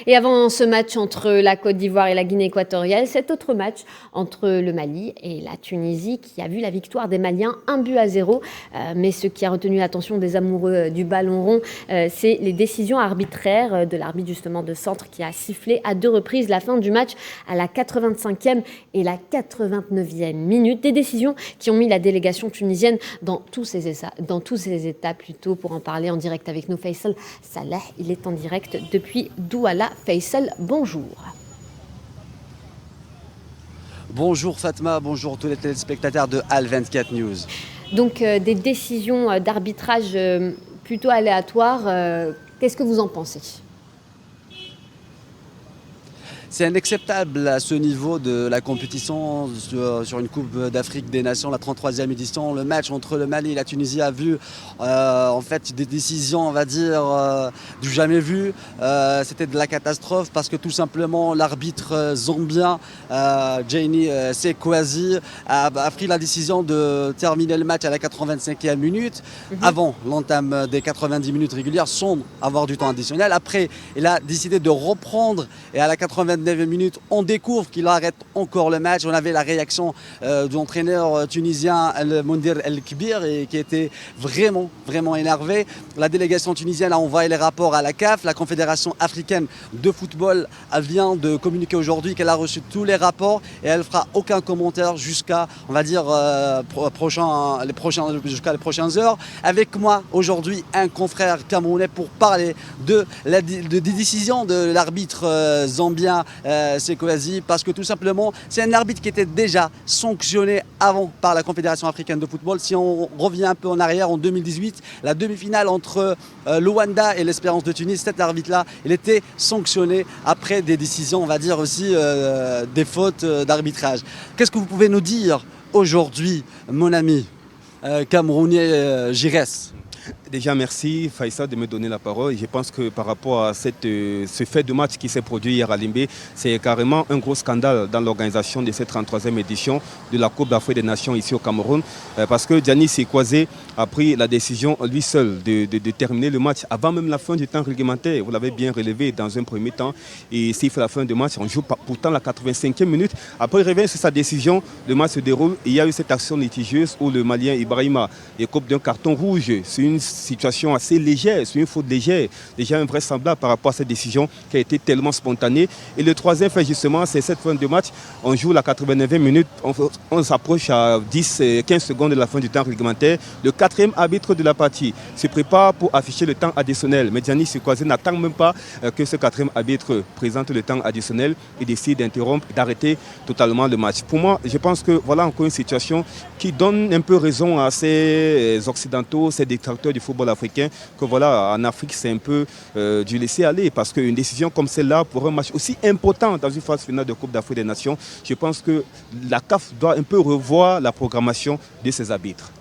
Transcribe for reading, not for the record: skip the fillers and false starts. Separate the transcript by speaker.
Speaker 1: Et avant ce match entre la Côte d'Ivoire et la Guinée équatoriale, cet autre match entre le Mali et la Tunisie qui a vu la victoire des Maliens 1-0. Mais ce qui a retenu l'attention des amoureux du ballon rond, c'est les décisions arbitraires de l'arbitre justement de centre qui a sifflé à 2 reprises la fin du match à la 85e et la 89e minute. Des décisions qui ont mis la délégation tunisienne dans tous ses états plutôt. Pour en parler en direct avec nous, Faisal Saleh, il est en direct depuis Douala. Faisal, bonjour.
Speaker 2: Bonjour Fatma, bonjour tous les téléspectateurs de Al 24 News.
Speaker 1: Donc des décisions d'arbitrage plutôt aléatoires, qu'est-ce que vous en pensez ?
Speaker 2: C'est inacceptable à ce niveau de la compétition sur une Coupe d'Afrique des Nations, la 33e édition. Le match entre le Mali et la Tunisie a vu en fait des décisions, on va dire, du jamais vu. C'était de la catastrophe parce que tout simplement l'arbitre zambien, Jaini Sekwazi, a pris la décision de terminer le match à la 85e minute, avant l'entame des 90 minutes régulières, sans avoir du temps additionnel. Après, il a décidé de reprendre et à la 89e minute, on découvre qu'il arrête encore le match. On avait la réaction de l'entraîneur tunisien Mondir El Kbir et qui était vraiment énervé. La délégation tunisienne a envoyé les rapports à la CAF. La Confédération africaine de football vient de communiquer aujourd'hui qu'elle a reçu tous les rapports et elle fera aucun commentaire jusqu'à, on va dire, jusqu'à les prochaines heures. Avec moi aujourd'hui un confrère camerounais pour parler des décisions de l'arbitre zambien Sekwazi, parce que tout simplement c'est un arbitre qui était déjà sanctionné avant par la Confédération africaine de football. Si on revient un peu en arrière, en 2018, la demi-finale entre Luanda et l'Espérance de Tunis, cet arbitre-là, il était sanctionné après des décisions, on va dire aussi des fautes d'arbitrage. Qu'est-ce que vous pouvez nous dire aujourd'hui, mon ami camerounais Giresse?
Speaker 3: Déjà, merci Faïssa de me donner la parole. Je pense que par rapport à ce fait de match qui s'est produit hier à Limbé, c'est carrément un gros scandale dans l'organisation de cette 33e édition de la Coupe d'Afrique des Nations ici au Cameroun. Parce que Jaini Sekwazi a pris la décision lui seul de terminer le match avant même la fin du temps réglementaire. Vous l'avez bien relevé dans un premier temps. Et s'il fait la fin du match, on joue pourtant la 85e minute. Après, il revient sur sa décision, le match se déroule. Et il y a eu cette action litigieuse où le Malien Ibrahima écope d'un carton rouge. C'est une situation assez légère, c'est une faute légère, déjà invraisemblable par rapport à cette décision qui a été tellement spontanée. Et le troisième fait justement, c'est cette fin de match, on joue la 89e minute, on s'approche à 10-15 secondes de la fin du temps réglementaire. Le quatrième arbitre de la partie se prépare pour afficher le temps additionnel. Mais Jaini Sekwazi n'attend même pas que ce quatrième arbitre présente le temps additionnel et décide d'interrompre, d'arrêter totalement le match. Pour moi, je pense que voilà encore une situation qui donne un peu raison à ces Occidentaux, ces détracteurs du football africain, que voilà, en Afrique, c'est un peu du laisser aller, parce qu'une décision comme celle-là, pour un match aussi important dans une phase finale de Coupe d'Afrique des Nations, je pense que la CAF doit un peu revoir la programmation de ses arbitres.